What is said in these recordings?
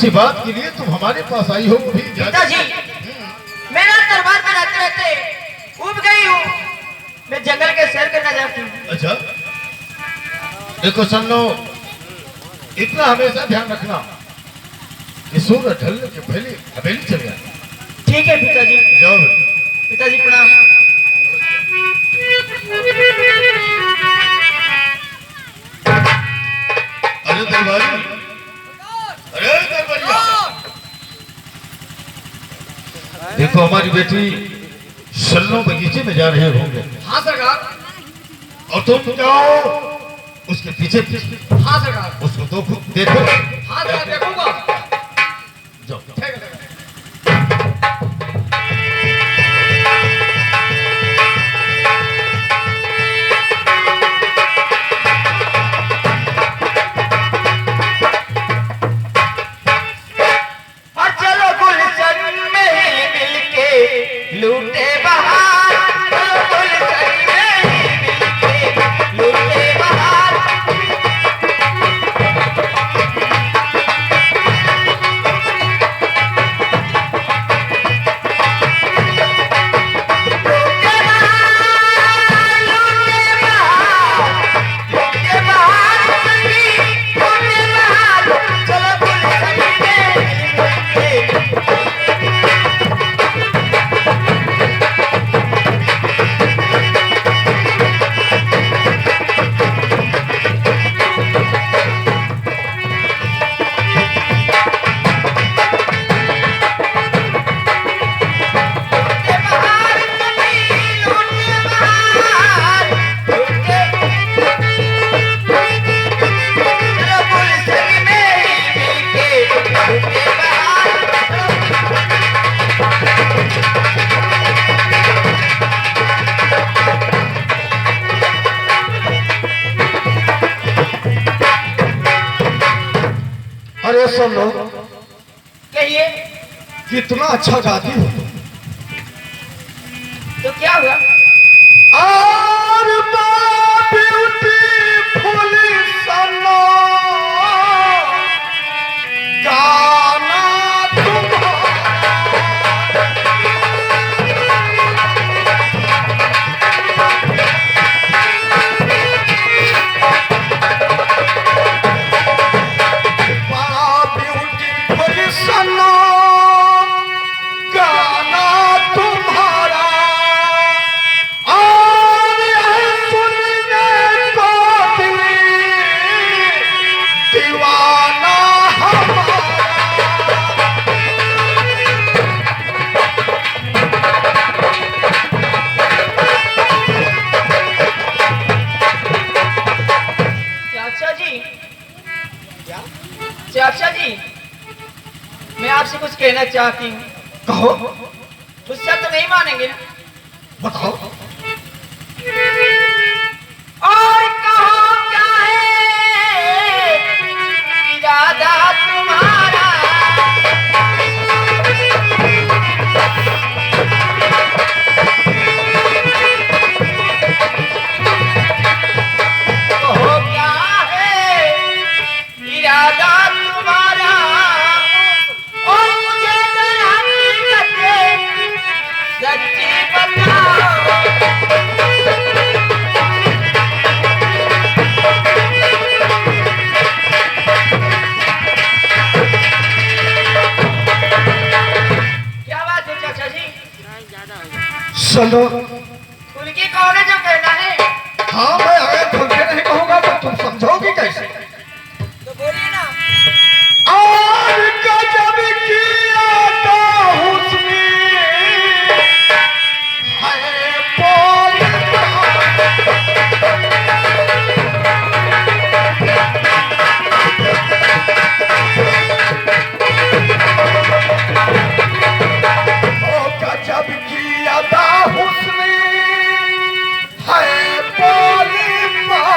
किसी बात के लिए तुम हमारे पास आई हो भी पिताजी, मेरा दरबार में रहते रहते उब गई हूँ। मैं जंगल के सैर करना चाहती हूँ। अच्छा देखो सन्नो, इतना हमेशा ध्यान रखना कि सूरज ढलने के पहले हवेली चले आना। ठीक है पिताजी। जाओ पिताजी प्रणाम। अरे दरबारी, अरे दरबारिया, देखो हमारी बेटी सन्नो बगीचे में जा रहे होंगे। हाँ सरकार। और तुम जाओ उसके पीछे पीछे। हाँ सरकार। उसको तो देखो। हाँ सरकार, देखूंगा। जाओ। लूटे बहार, चलो गुलशन में मिलके लूटे बहार। अरे सुनो, कहिए। कितना अच्छा गाती हो। तो क्या हुआ? और ब्यूटीफुल सन्नो, गाना तुम्हारा दीवाना हमारा। चाचा जी, चाचा जी, मैं आपसे कुछ कहना चाहती हूँ। कहो। मुझसे तो नहीं मानेंगे ना? बताओ। और कहो क्या है इरादा तुम्हारा? कहो क्या है इरादा तुम्हारा? और मुझे जरा हकीकत सच्ची बताओ। क्या बात है चाचा जी? सुनो, उनकी कौन है जो कहना है? हाँ मैं अगर खुल के नहीं कहूंगा तो तुम समझोगी कैसे? तो बोलिए ना। और गजब किया तो हुस्नी है बोलना। ओ गजब किया तो हुस्नी है बोलना।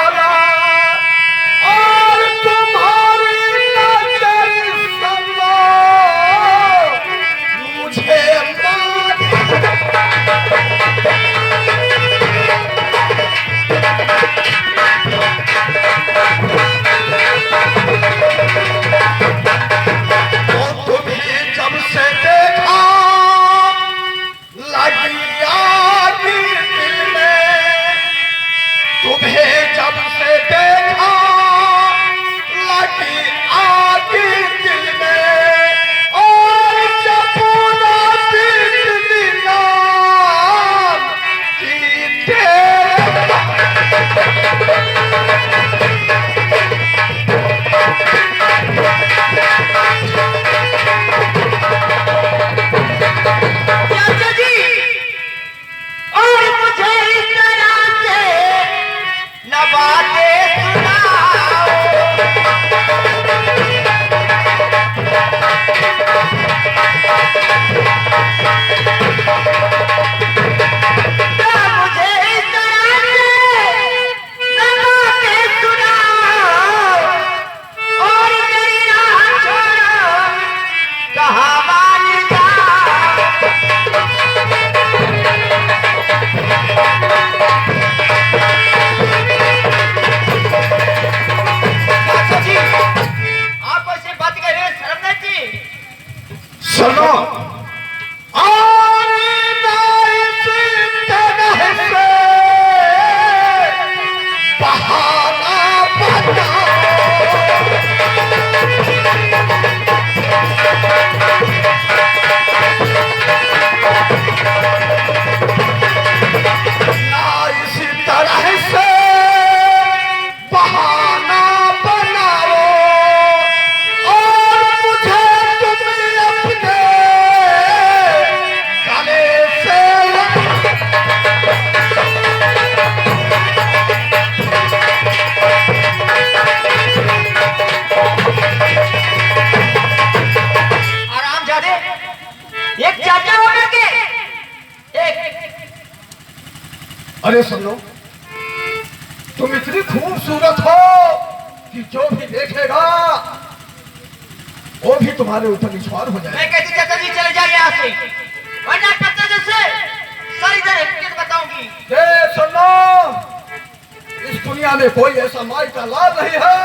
अरे सुनो, तुम इतनी खूबसूरत हो कि जो भी देखेगा वो भी तुम्हारे ऊपर निछावर हो जाए। मैं कहती चाचा जी चले जाइए यहाँ से, वरना पत्थर जैसे सारी तरह हकीकत बताऊंगी। सुनो, इस दुनिया में कोई ऐसा माई का लाल नहीं है।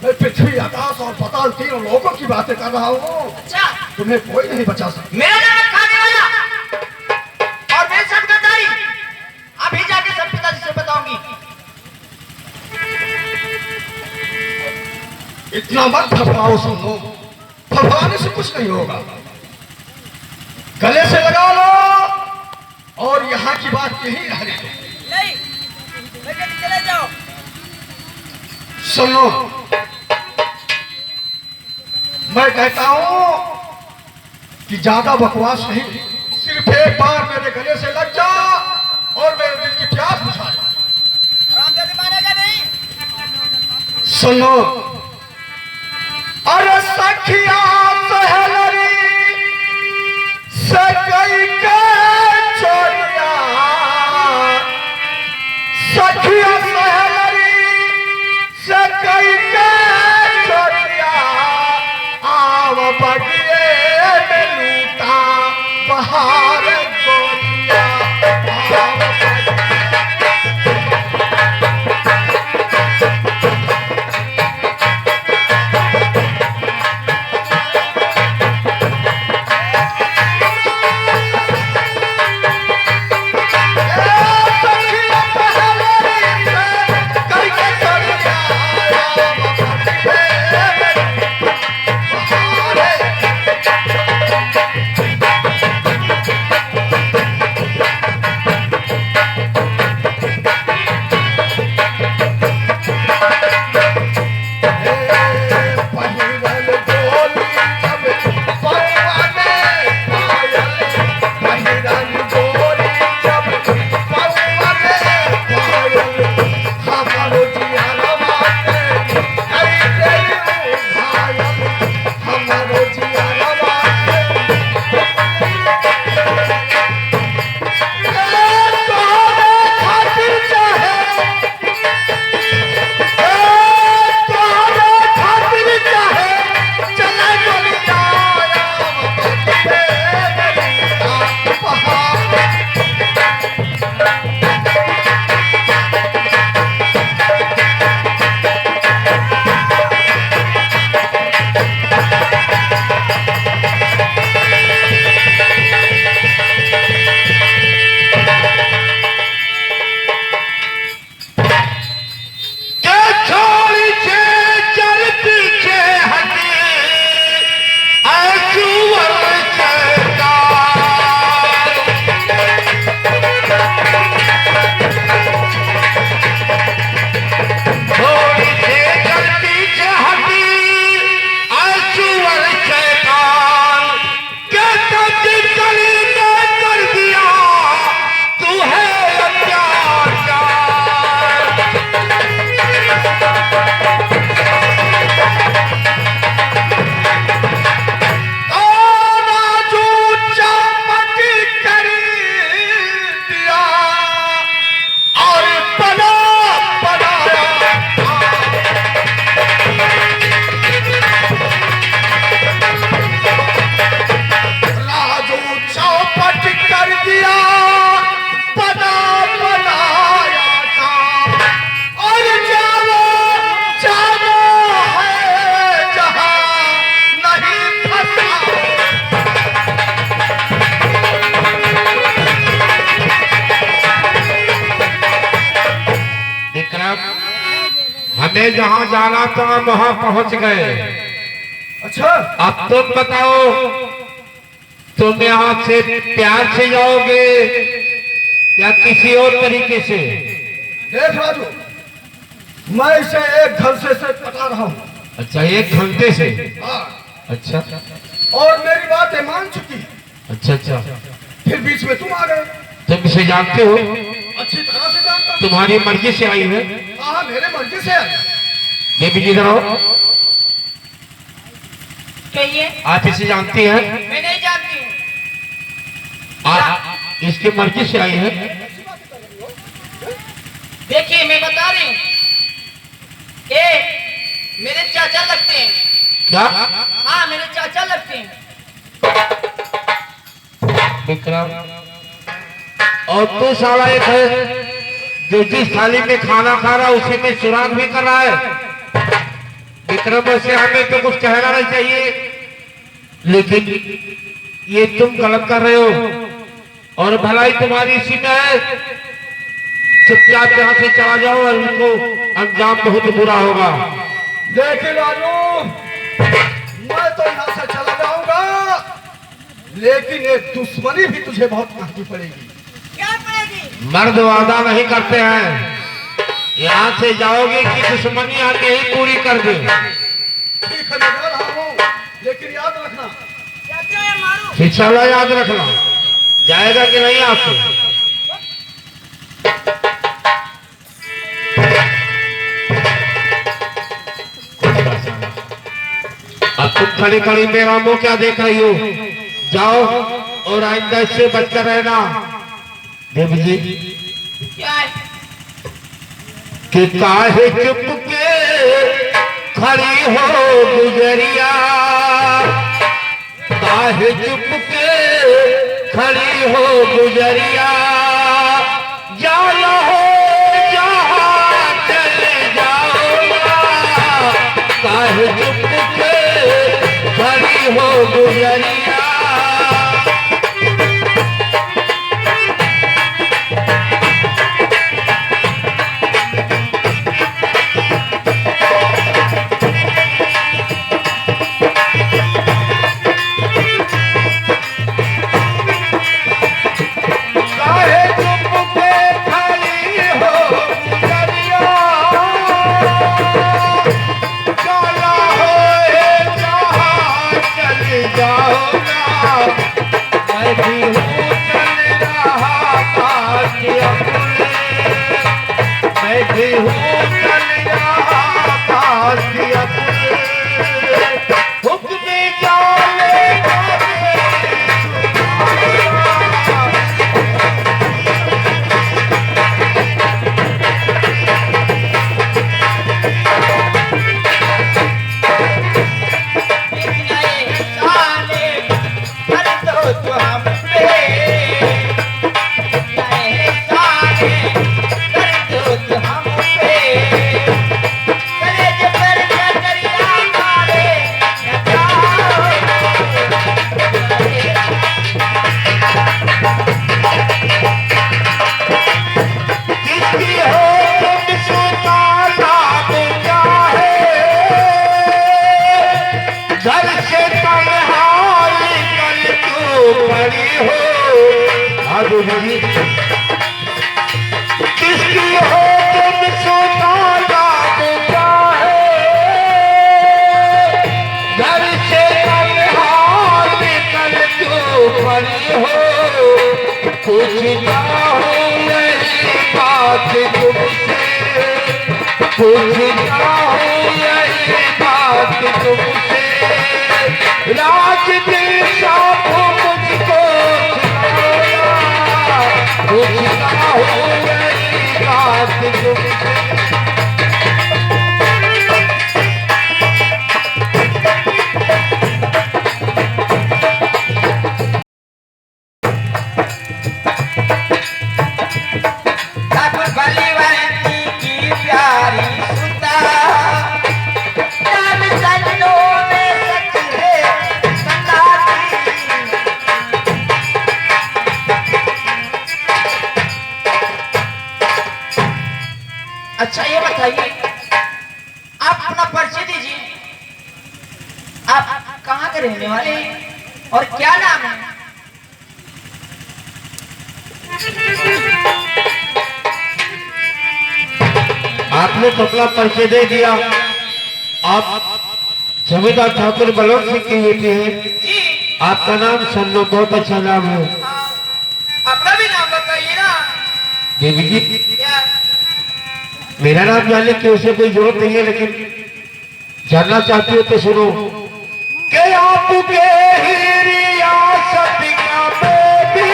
मैं पृथ्वी, आकाश और पाताल तीनों लोगों की बातें कर रहा हूँ। अच्छा, तुम्हें कोई नहीं बचा सकता। मेरा नाम खाने वाला और मैं सब गद्दारी अभी जाके सब पिताजी से बताऊंगी। इतना मत घबराओ, सुनो, घबराने से कुछ नहीं होगा। गले से लगा लो और यहाँ की बात यही रहने दो। नहीं, मैं कहती चले जाओ। सुनो, मैं कहता हूँ कि ज्यादा बकवास नहीं, सिर्फ एक बार मेरे गले से लग जा और मेरे दिल की प्यास बुझा जा। रामचंद्र मानेगा नहीं। सुनो, अरे सखिया पहलरी सकई के छोड़िया, सखिया पहलरी सकई के छोड़िया, आव बगिए में लूटा बहार गोरिया, आव हमें जहाँ जाना था वहाँ पहुँच गए। अच्छा, अब तुम बताओ, तुम यहाँ से प्यार से जाओगे या किसी और तरीके से? देख राजू, मैं इसे एक घंटे से पता रहा हूँ। अच्छा, एक घंटे से? हाँ। अच्छा, और मेरी बातें मान चुकी। अच्छा अच्छा। फिर बीच में तुम आ गए। तुम इसे जानते हो? अच्छी तरह से जानता हूँ। तुम्हारी मर्जी से आई है? हाँ, मेरे मर्जी से आई। देवी जी इधर आओ। कहिए। आप इसे जानती हैं? मैं नहीं जानती हूँ। इसकी मर्जी से आई है? लगते हैं। क्या हाँ मेरे चाचा लगते हैं। विक्रम? और तू साला एक है जो जिस थाली में खाना खा रहा है उसी में सुराग भी कर रहा है। विक्रम से हमें तो कुछ कहना नहीं चाहिए, लेकिन ये तुम गलत कर रहे हो और भलाई तुम्हारी इसी में है। चुपचाप यहाँ से चला जाओ और उनको अंजाम बहुत बुरा होगा। देखिए राजू, मैं तो यहाँ से चला जाऊंगा, लेकिन ये दुश्मनी भी तुझे बहुत महंगी पड़ेगी। क्या पड़ेगी? मर्द वादा नहीं करते हैं, यहाँ से जाओगे कि दुश्मनी आके ही पूरी कर दे। ठीक है, मैं जा रहा हूँ, लेकिन याद रखना। चाचा ये मारो। फिसला याद रखना, जाएगा कि नहीं आपसे? अब तुम खड़ी खड़ी मेरा मुंह क्या देख रही हो? जाओ और आइंदा इससे बचकर रहना। देवी जी क्या है? कि काहे चुप के खड़ी हो गुजरिया, काहे चुप के खड़ी हो गुजरिया, जाना हो जहाँ चले जाओगा, काहे चुप के खड़ी हो गुजरिया। किसकी हो तुम सोना जाता है, घर से हाथ निकल क्यों पड़ी हो, पूछता हूँ यही बात तुमसे, पूछता हूँ यही बात तुमसे, राज दिल साफ मुझको पूछता हूँ यही बात तुमसे। ठाकुर बलिवंती की प्यारी सुता, राम चरणों में सच है संगाती। अच्छा ये बताइए, आप अपना परिचय दीजिए, आप कहाँ के रहने वाले हैं और क्या नाम है? आपने तो अपना परिचय दे दिया। आप जमींदार ठाकुर बलवंत सिंह की बेटी है। जी आपका नाम सुनना बहुत अच्छा नाम है। अपना भी नाम बताइए ना। देवी जी क्या? मेरा नाम जानने की उसे कोई जरूरत नहीं है, लेकिन जानना चाहती हो तो सुनो कि आपके ही रियासत का मैं भी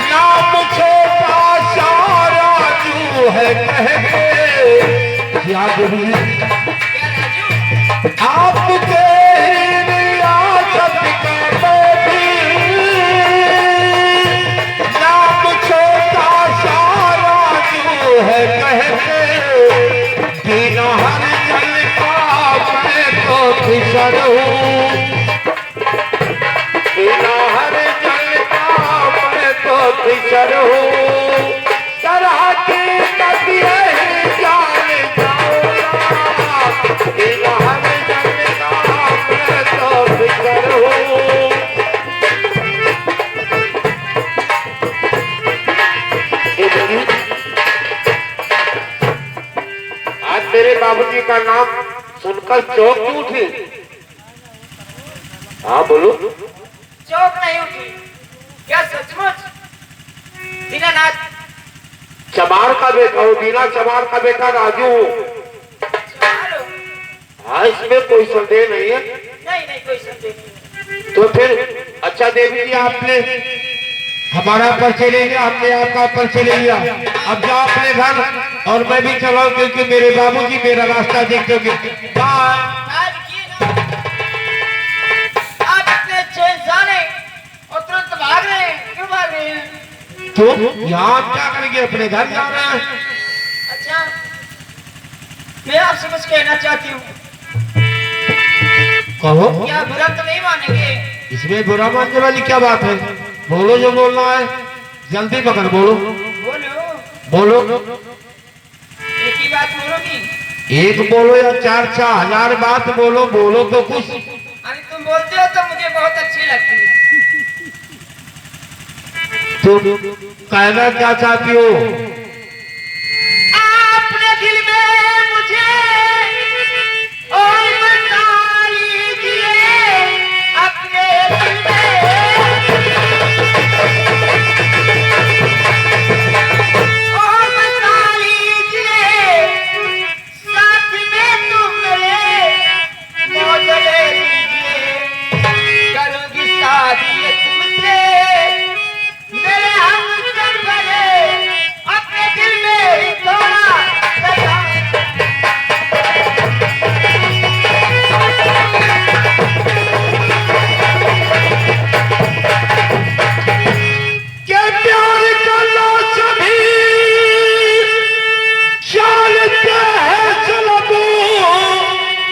नाम छोटा सा राजू है, कहे याद भी फिकर हूँ, बिना हर जल का मैं तो फिकर हूँ, तरह की नदियाँ ही जान जाऊँगा, बिना हर जल का मैं तो फिकर हूँ। आज मेरे बाबूजी का नाम सुनकर चौंक क्यों उठी? हाँ बोलो। चौक नहीं उठी क्या सचमुच? दीनानाथ चमार का बेटा हूँ, बीना चमार का बेटा राजू हूँ। चमार हो? हाँ इसमें कोई संदेह नहीं है। नहीं नहीं कोई संदेह नहीं। तो फिर अच्छा देवी जी आपने हमारा परिचय ले लिया, हमने आपका परिचय ले लिया, अब जाओ अपने घर और मैं भी चलाऊं क्योंकि मेरे बाबूजी मेरा रास्ता देख दोगे। बाय। आज की ना आप इतने चैन जाने और तुरंत भाग रहे हैं, क्यों भाग रहे हैं? तो यहाँ क्या करेंगे, अपने घर जा रहे हैं। अच्छा मैं आपसे कुछ कहना चाहती हूँ, कहो। क्या बुरा तो नहीं मानेंगे? इसमें बुरा मानने वाली क्या बात है, बोलो जो बोलना है, जल्दी पकड़ बोलो। बोलो बोलो। एक ही बात बोलोगी? एक बोलो या चार चार हजार बात बोलो, बोलो तो कुछ। अरे तुम बोलते हो तो मुझे बहुत अच्छी लगती है। तो कहना क्या चाहती हो? अपने दिल में मुझे और बता लीजिए, अपने दिल में और बता लीजिए, साथ में तुम मेरे मौज ले लीजिए, करूंगी शादी तुमसे, मेरे हमदम भरे अपने दिल में ही थोड़ा सजा। क्या प्यार का लाश भी चलते हैं चलबो,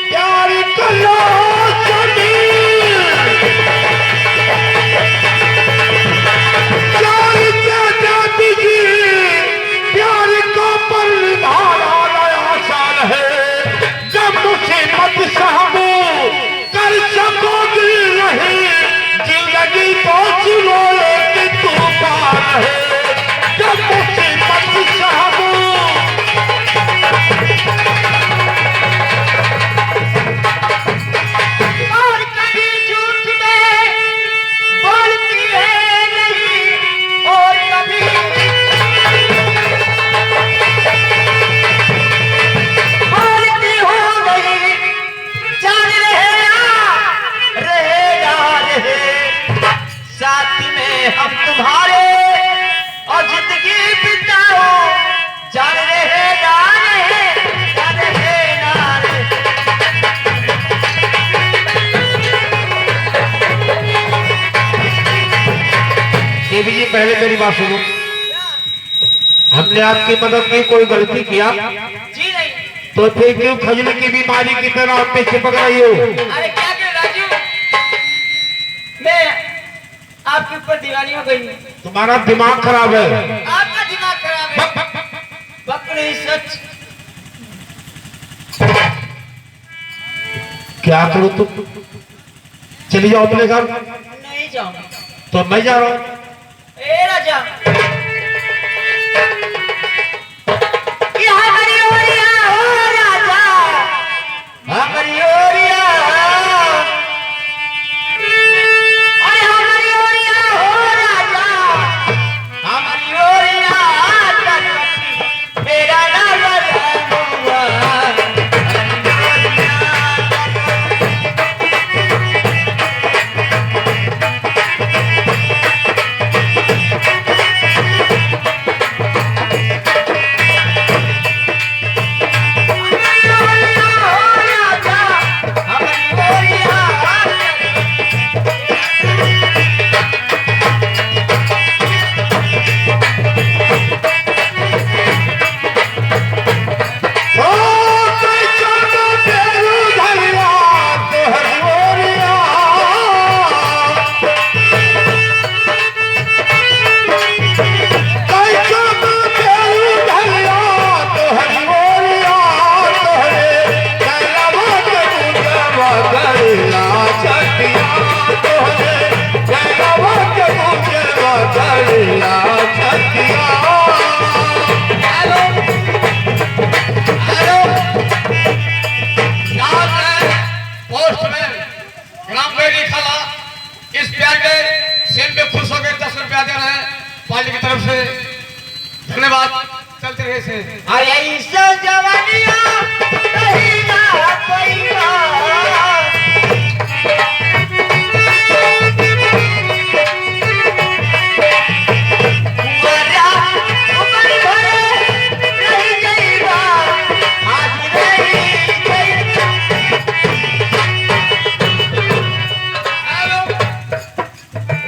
प्यार का लाश भी चलते जाती जी, प्यार का परिभारा नया साल है, जब मुसीबत सहमो कर सकोगी नहीं, जिंदगी तो चुनोए कि तूफान है, जब मुसीबत सहमो। और कभी झूठ में बोलती है नहीं, और कभी बोलती हो नहीं, जान रहे साथ में हम तुम्हारे, और जिंदगी बिताओ जान रहे जान रहे। देवी जी पहले मेरी बात सुनो, हमने आपकी मदद में कोई गलती किया जी नहीं। तो फिर क्यों खजली की बीमारी की तरह आप पे चिपक रही हो? अरे क्या कर राजू, मैं आपके ऊपर दीवानी हो गई हूँ। तुम्हारा दिमाग खराब है। आपका दिमाग खराब है। बकरी सच। क्या करूं तुम? चली जाओ अपने घर। नहीं जाऊंगा। तो मैं जा रहा हूं। ए राजा, ये हमारी ओरिया हो राजा, हमारी ओरिया, अरे हमारी ओरिया हो राजा, हमारी ओरिया, मेरा नाम रामुआ। पार्टी की तरफ से धन्यवाद। चलते रहे से अरे ऐसा जवानिया नहीं ना कोई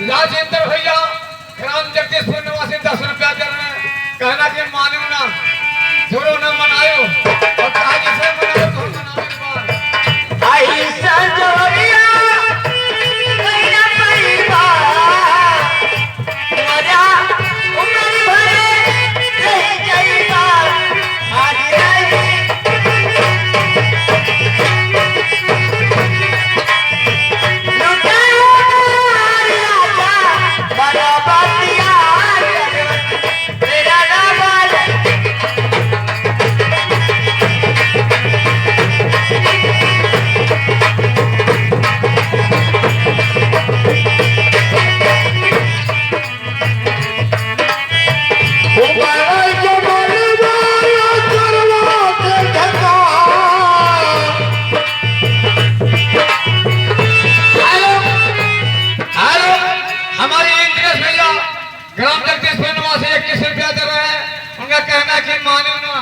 राजेंद्र भैया ग्राम जगदीशपुर निवासी 10 रुपया दे रहे हैं। कहना कि मानो ना जोरो ना मनायो और काजी से मनायो तो मनाओ। ऐसा जोरिया नहीं ना पैबा मजा उम्र भरे रह जाएगा आज नहीं बड़ा बातिया तेरा नाम हमारे इंद्रेश भैया ग्राम जगदीशपुर निवासी 21 रुपया दे रहे हैं। उनका कहना है कि मानो ना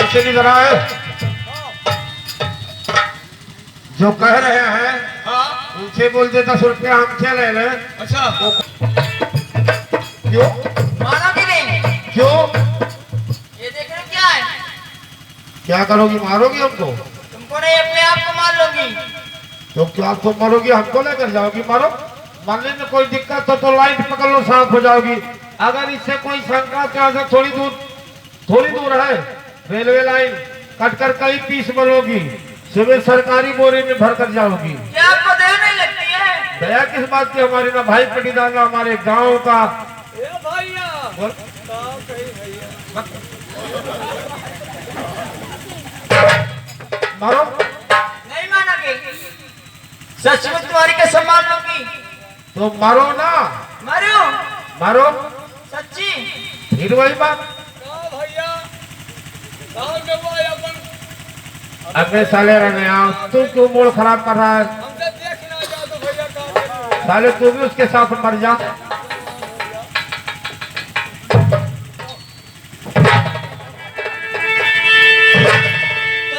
ऐसे नहीं करा है जो कह रहे हैं। हाँ उनसे बोल दे 10 रुपया हमसे ले ले। अच्छा क्यों मानोगे नहीं क्यों ये देख रहे हो क्या है क्या करोगी मारोगी हमको तुमको नहीं अपने आप को मार लोगी तो क्या तुम मारोगी हमको लेकर जाओगी मारो मारने में कोई दिक्कत हो तो लाइन पकड़ लो साफ हो जाओगी। अगर इससे कोई शंका क्या से थोड़ी दूर है रेलवे लाइन कट कर कई पीस बनोगी सुबह सरकारी बोरे में भर कर जाओगी। क्या आपको दया नहीं लगती है दया किस बात की हमारी ना भाई पटीदार ना हमारे गांव का बोल। मारो नहीं मानोगे सचमुच तुम्हारी कसम मान लूंगी तो मारो ना मारो मारो सच्ची फिर वही बात अबे साले रहने आओ तू क्यों मूड खराब कर रहा है साले तू भी उसके साथ मर जा। तो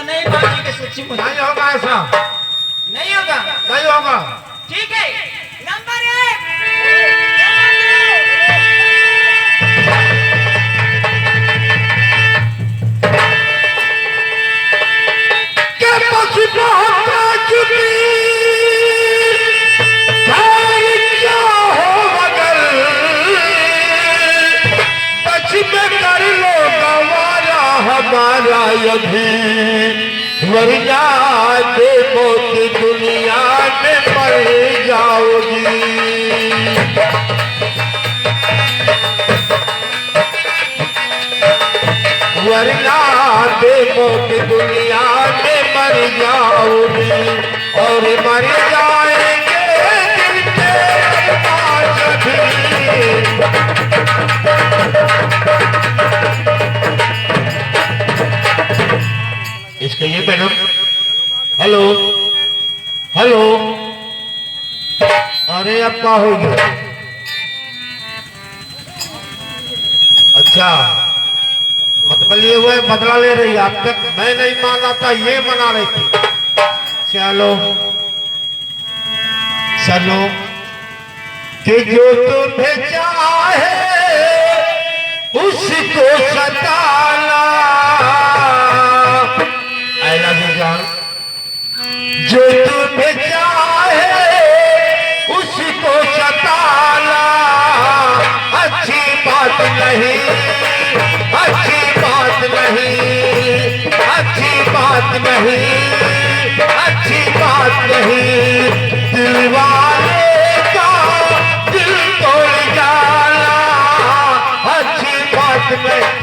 नहीं मानोगे सच्ची मुझे नहीं होगा ऐसा नहीं होगा नहीं होगा। ठीक है नंबर 1 कर लो गवारा हमारा यदि वरना देखो कि दुनिया में मर जाओगी। वरना देखो कि दुनिया में मर जाओगी और मर जाएंगे दिल के पास भी। इसके ये मैडम हेलो हेलो अरे अब क्या हो गया? अच्छा मतलब ये हुआ बदला ले रही है। अब तक मैं नहीं माना था ये मना रही थी। चलो चलो कि जो तुम्हें चाहे उसको सताना। आई लव यू जान। जो तुम्हें चाहे उसको सताना अच्छी बात नहीं, अच्छी बात नहीं, अच्छी बात नहीं, अच्छी बात नहीं। दिलवाले का दिल तोड़ डाला अच्छी बात नहीं।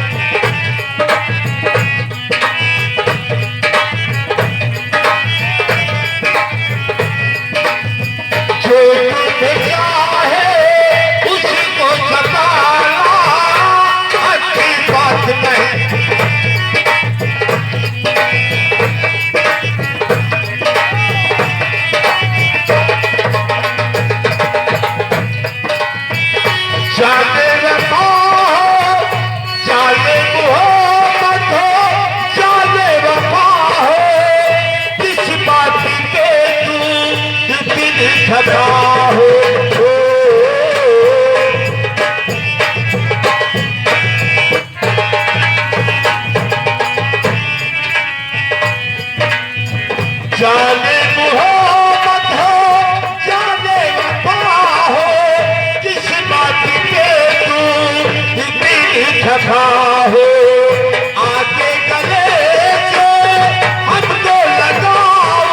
जो तुम्हें चाहे उसको सताना अच्छी बात नहीं। चाले वफा हो, चाले मोहब्बत हो, चाले वफा हो, किस बात पे तू दिल खता हो। चाले मोहब्बत हो, चाले वफा हो, किस बात पे तू दिल खता हो। आके गले से हमको लगाओ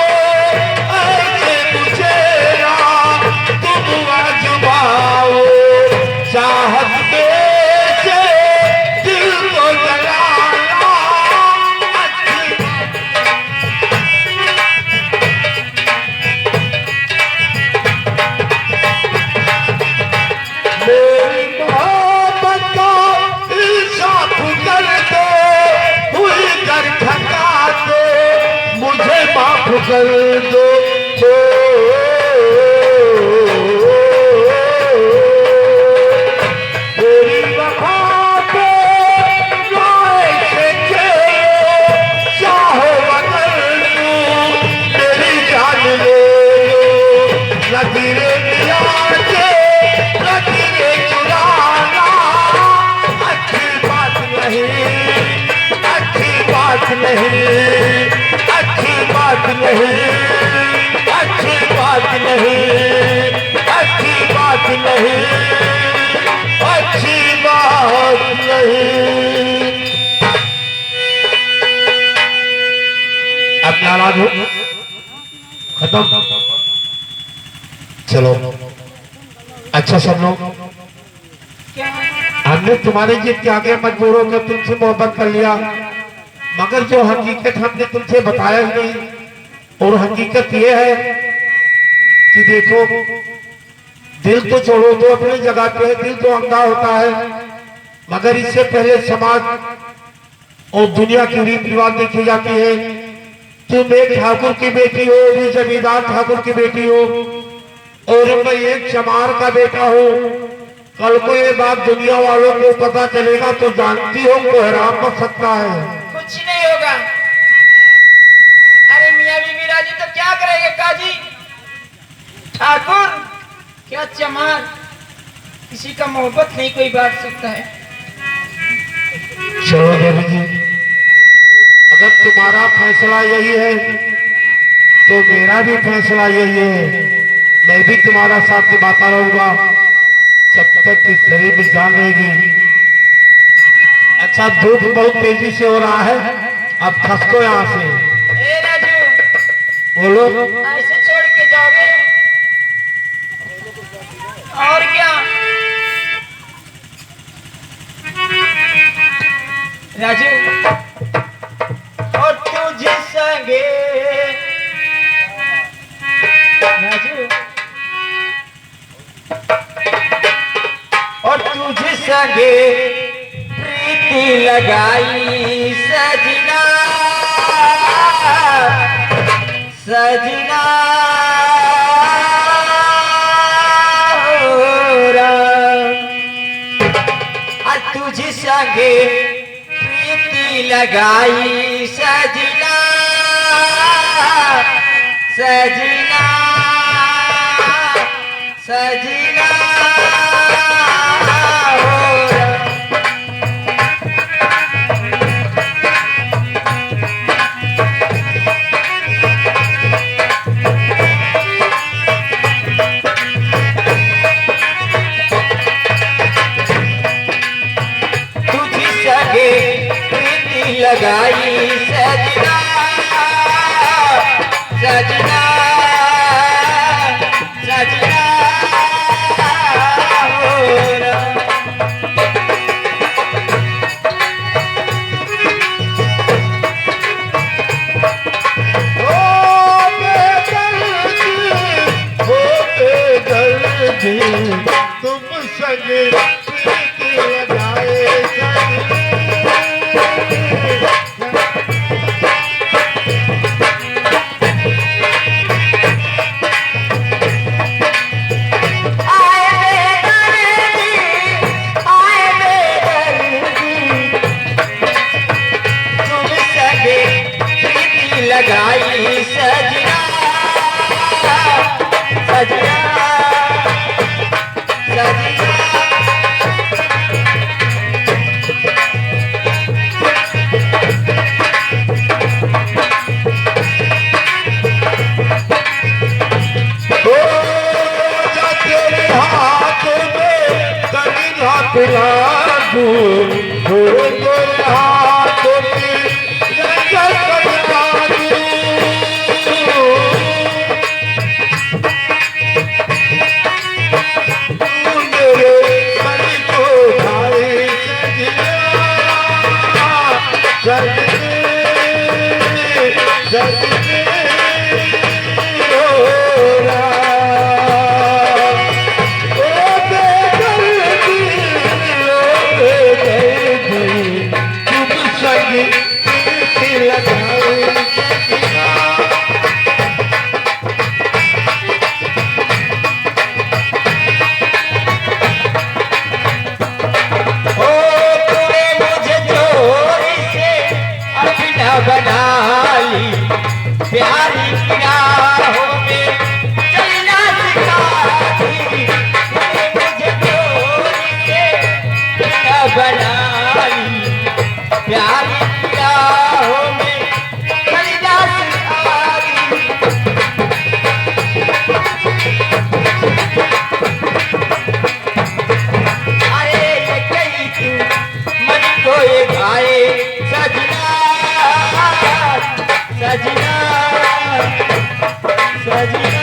ऐसे मुझे ना तुम आजमाओ। चाहत में से दिल को जलाना अच्छी मेरी मोहब्बत को इंसाफ कर दो, भूल कर ठगा दो, मुझे माफ कर दो। मेरी वफा पे राय से खेलो, चाहो बदल दो, मेरी जान ले लो। लकीरें मिला के लकीरें चुराना अच्छी बात नहीं, अच्छी बात नहीं, अच्छी बात नहीं, अच्छी बात नहीं, अच्छी बात नहीं, अच्छी बात नहीं। अब नाराज हो खत्म। चलो अच्छा सब लोग, क्या हमने तुम्हारे जिद के आगे मजबूर होकर तुमसे मोहब्बत कर लिया, मगर जो हकीकत हमने तुमसे बताया ही नहीं। और हकीकत ये है कि देखो, दिल तो छोड़ो तो अपनी जगह पे है, दिल तो अंधा होता है, मगर इससे पहले समाज और दुनिया की रीत रिवाज देखी जाती है। तुम एक ठाकुर की बेटी हो, भी जमींदार ठाकुर की बेटी हो, और मैं एक चमार का बेटा हूँ। कल को ये बात दुनिया वालों को पता चलेगा तो जानती हो कोहराम मच सकता है। कुछ नहीं होगा। अरे मियाँ बीबी राजी तो क्या करेंगे काजी? ठाकुर क्या चमार, किसी का मोहब्बत नहीं कोई बांट सकता है। चलो देवी जी, अगर तुम्हारा फैसला यही है तो मेरा भी फैसला यही है। मैं भी तुम्हारा साथ निभाता रहूंगा जब तक कि शरीर में जान रहेगी। अच्छा, धूप बहुत तेजी से हो रहा है, अब खसको यहाँ से। ए राजू, बोलो। ऐसे छोड़ के जाओगे? और क्या राजू, और तुझे संगे राजू, और तुझे संगे प्रीति लगाई सजना, सजना हो राम। और तुझे संगे प्रीति लगाई सजना, सजना, सजना संगे प्रीति लगाए लगाई सजना सजना सजना तेरे हाथ में कभी हाथ लागू तेरे हाथ में बना ली प्यारी राहों में चलना सिखा दी मुझे चोरी से बना ली प्यारी राहों में चलना सिखा दी अरे ये कही तू मन को ये भाई सजना सजना सजना